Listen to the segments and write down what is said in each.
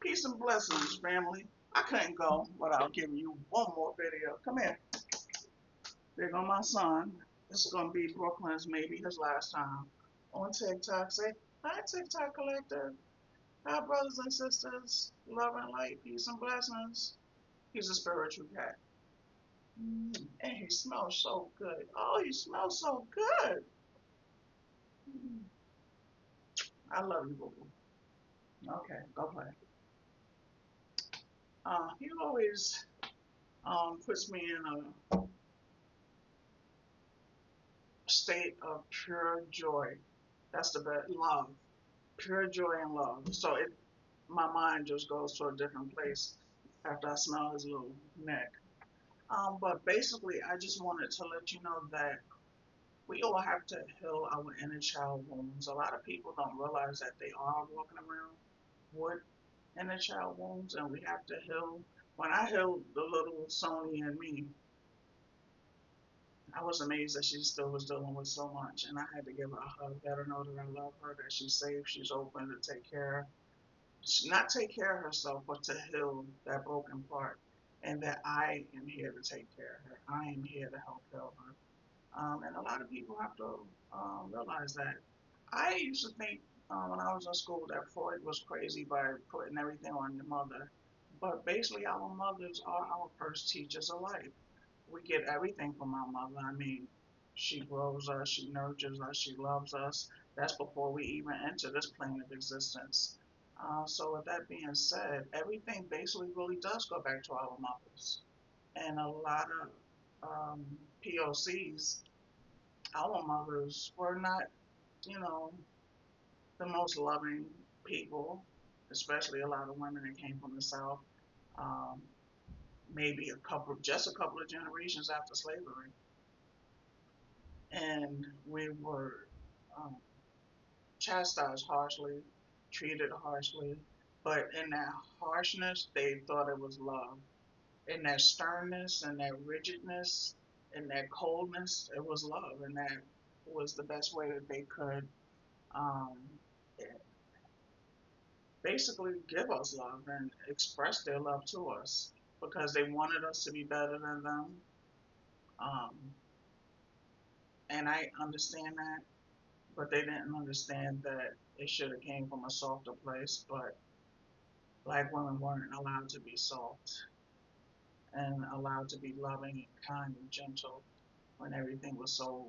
Peace and blessings, family. I couldn't go without giving you one more video. Come here. There go my son. This is gonna be Brooklyn's maybe his last time on TikTok. Say hi, TikTok collective. Hi, brothers and sisters. Love and light, peace and blessings. He's a spiritual cat, and he smells so good. Oh, he smells so good. I love you, boo boo. Okay, go play. He always puts me in a state of pure joy. That's the best love, pure joy and love. So my mind just goes to a different place after I smell his little neck. But basically, I just wanted to let you know that we all have to heal our inner child wounds. A lot of people don't realize that they are walking around with inner child wounds, and we have to heal. When I healed the little Sony in me, I was amazed that she still was dealing with so much, and I had to give her a hug, let her know that I love her, that she's safe, she's open to take care, not take care of herself, but to heal that broken part, and that I am here to take care of her. I am here to help heal her. And a lot of people have to realize that. I used to think when I was in school that Freud was crazy by putting everything on your mother, but basically our mothers are our first teachers of life. We get everything from our mother. I mean, she grows us, she nurtures us, she loves us. That's before we even enter this plane of existence. So, with that being said, everything basically really does go back to our mothers. And a lot of POCs, our mothers were not, you know, the most loving people, especially a lot of women that came from the South. Um, Maybe just a couple of generations after slavery, and we were um, chastised harshly, treated harshly, but in that harshness, they thought it was love. In that sternness and that rigidness and that coldness, it was love, and that was the best way that they could um, basically give us love and express their love to us because they wanted us to be better than them. Um, and I understand that, but they didn't understand that it should have came from a softer place. But black women weren't allowed to be soft and allowed to be loving and kind and gentle when everything was so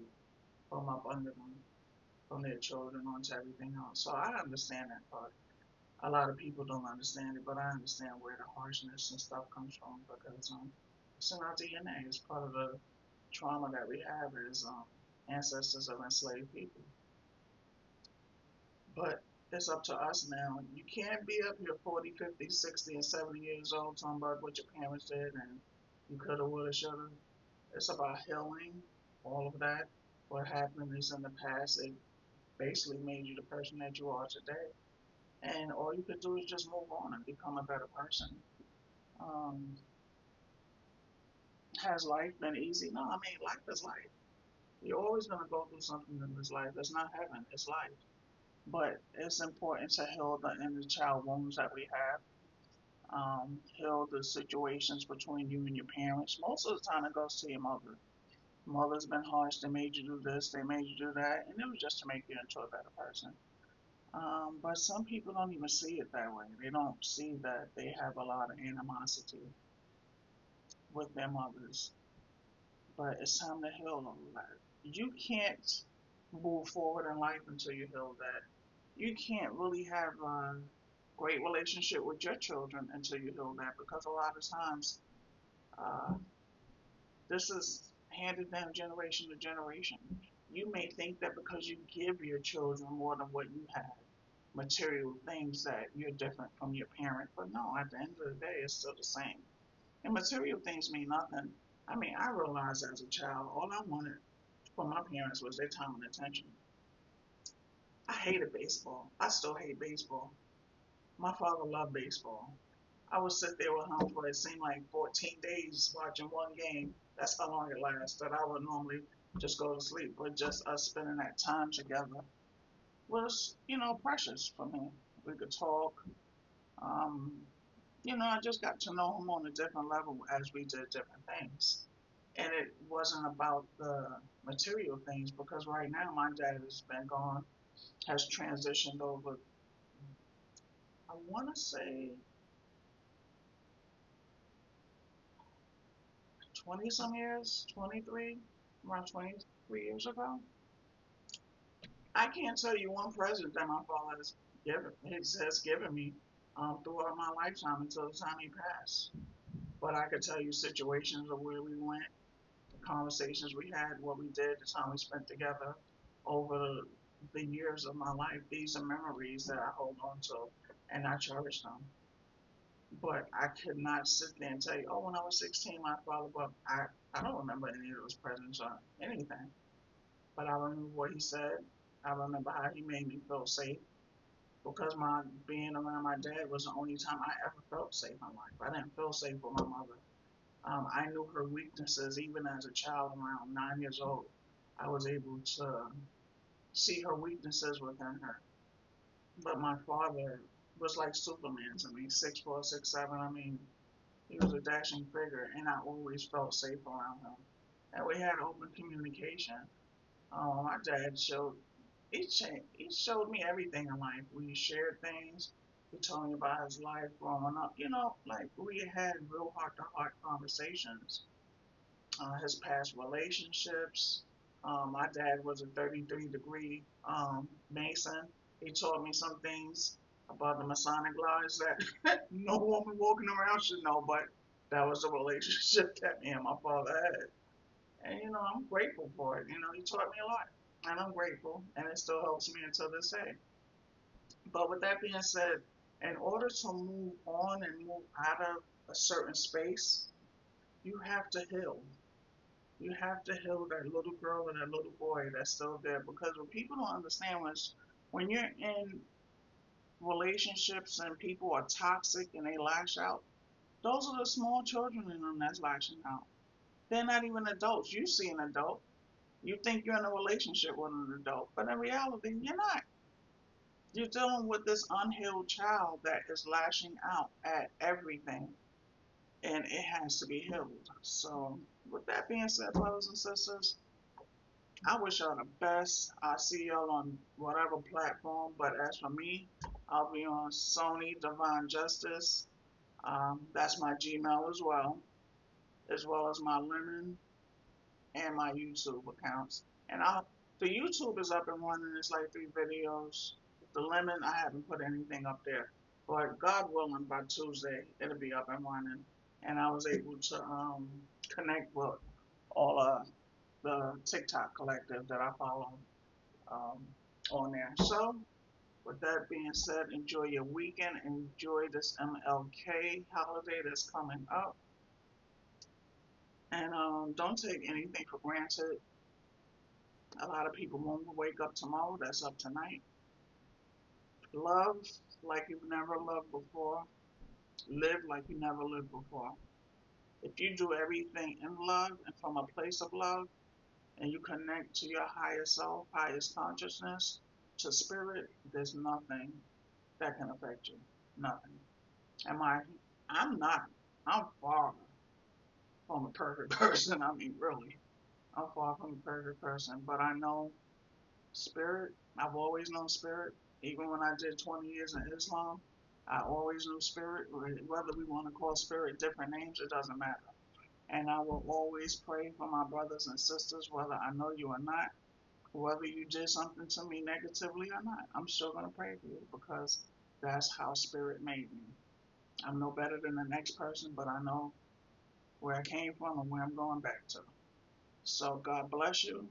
from up under them, from their children onto everything else. So I understand that part. A lot of people don't understand it, but I understand where the harshness and stuff comes from because it's in our DNA. It's part of the trauma that we have as ancestors of enslaved people. But it's up to us now. You can't be up here 40, 50, 60, and 70 years old talking about what your parents did and you coulda, woulda, shoulda. It's about healing all of that. What happened is in the past, it basically made you the person that you are today. And all you could do is just move on and become a better person. Um, has life been easy? No, I mean, life is life. You're always going to go through something in this life. It's not heaven, it's life. But it's important to heal the inner child wounds that we have, heal the situations between you and your parents. Most of the time, it goes to your mother. Mother's been harsh. They made you do this, they made you do that, and it was just to make you into a better person. But some people don't even see it that way. They don't see that they have a lot of animosity with their mothers. But it's time to heal all of that. You can't move forward in life until you heal that. You can't really have a great relationship with your children until you heal that because a lot of times uh, this is handed down generation to generation. You may think that because you give your children more than what you have, material things, that you're different from your parent, but no, at the end of the day, it's still the same. And material things mean nothing. I mean, I realized as a child, all I wanted from my parents was their time and attention. I hated baseball. I still hate baseball. My father loved baseball. I would sit there with him for it seemed like 14 days watching one game. That's how long it lasted. I would normally just go to sleep, but just us spending that time together was, precious for me. We could talk. Um, I just got to know him on a different level as we did different things. And it wasn't about the material things because right now my dad has been gone, has transitioned over, I want to say 20 some years, 23, around 23 years ago. I can't tell you one present that my father has given me throughout my lifetime until the time he passed. But I could tell you situations of where we went, the conversations we had, what we did, the time we spent together over the years of my life. These are memories that I hold on to and I cherish them. But I could not sit there and tell you, oh, when I was 16, my father, but I don't remember any of those presents or anything. But I remember what he said. I remember how he made me feel safe because my being around my dad was the only time I ever felt safe in life. I didn't feel safe with my mother. I knew her weaknesses even as a child around 9 years old. I was able to see her weaknesses within her. But my father was like Superman to me, 6'4", 6'7". I mean, he was a dashing figure, and I always felt safe around him. And we had open communication. My dad he showed me everything in life. We shared things. He told me about his life growing up. Like we had real heart to heart conversations. His past relationships. My dad was a 33-degree Mason. He taught me some things about the Masonic lodge that no woman walking around should know, but that was the relationship that me and my father had. And, I'm grateful for it. He taught me a lot. And I'm grateful, and it still helps me until this day. But with that being said, in order to move on and move out of a certain space, you have to heal. You have to heal that little girl and that little boy that's still there. Because what people don't understand was when you're in relationships and people are toxic and they lash out, those are the small children in them that's lashing out. They're not even adults. You see an adult, you think you're in a relationship with an adult, but in reality, you're not. You're dealing with this unhealed child that is lashing out at everything, and it has to be healed. So, with that being said, brothers and sisters, I wish y'all the best. I see y'all on whatever platform, but as for me, I'll be on Sony Divine Justice. That's my Gmail as well as my Lemon and my YouTube accounts. And the YouTube is up and running. It's like 3 videos. The Lemon, I haven't put anything up there, but God willing, by Tuesday it'll be up and running. And I was able to connect with all the TikTok collective that I follow um, on there. So, with that being said, enjoy your weekend. Enjoy this MLK holiday that's coming up. And don't take anything for granted. A lot of people won't wake up tomorrow. That's up tonight. Love like you've never loved before. Live like you never lived before. If you do everything in love and from a place of love, and you connect to your higher self, highest consciousness, to spirit, there's nothing that can affect you. Nothing. Am I? I'm not. I'm far from a perfect person. I mean, really, I'm far from a perfect person. But I know spirit. I've always known spirit. Even when I did 20 years in Islam, I always knew spirit. Whether we want to call spirit different names, it doesn't matter. And I will always pray for my brothers and sisters, whether I know you or not, whether you did something to me negatively or not. I'm still going to pray for you because that's how spirit made me. I'm no better than the next person, but I know where I came from and where I'm going back to. So God bless you.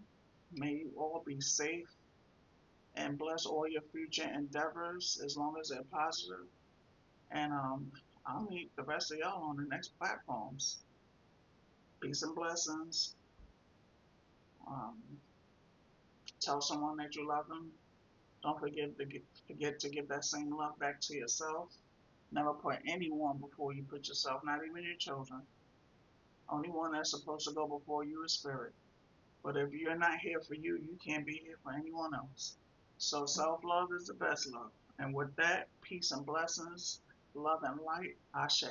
May you all be safe and bless all your future endeavors as long as they're positive. And I'll meet the rest of y'all on the next platforms. Peace and blessings. Um, tell someone that you love them. Don't forget to give that same love back to yourself. Never put anyone before you put yourself, not even your children. Only one that's supposed to go before you is spirit. But if you're not here for you, you can't be here for anyone else. So self love is the best love. And with that, peace and blessings. Love and light. Ashe.